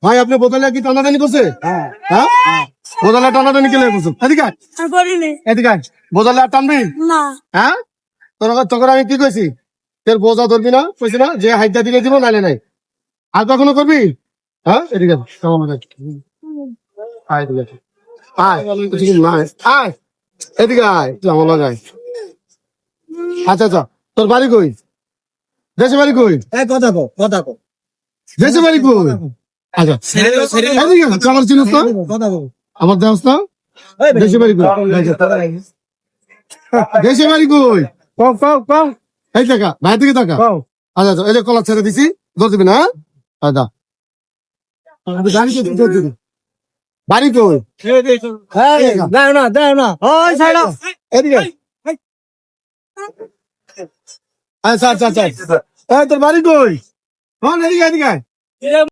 ভাই আপনি বোতলে কি টানাটানি করছে? হ্যাঁ বোতলে টানাটানি কেলে করছো? এদিকে আয়, এদিকে আয়। বোতলে আর টানবি হ্যাঁ? তোর আমি কি কইছি? তোর বোঝা ধরবি না, কইছি না যে হাইটা দিলে দিব নাইলে নাই। আর কখনো করবি? হ্যাঁ এদিকে আয়, আমার কাছে। আয় এদিকে আয়। আয় ঠিক আছে, আয় আয় এদিকে আয়, তুই আমার লগে আয়। আচ্ছা আচ্ছা, তোর বাড়ি কই? দেশে বাড়ি কই? দেশে বাড়ি কই? আচ্ছা এদিকে আয়, তুই আমার চিনিস না? আমার দেওস না? দেশে বাড়ি কই? দেশে বাড়ি কই? এই টাকা ভাই দিকে টাকা। আচ্ছা আচ্ছা, এই যে কলা ছেড়ে দিছি, ধর দিবি না? আচ্ছা বাড়ি কই? এদিকে আচ্ছা আচ্ছা আচ্ছা, তোর বাড়ি কই? এদিকে এদিকে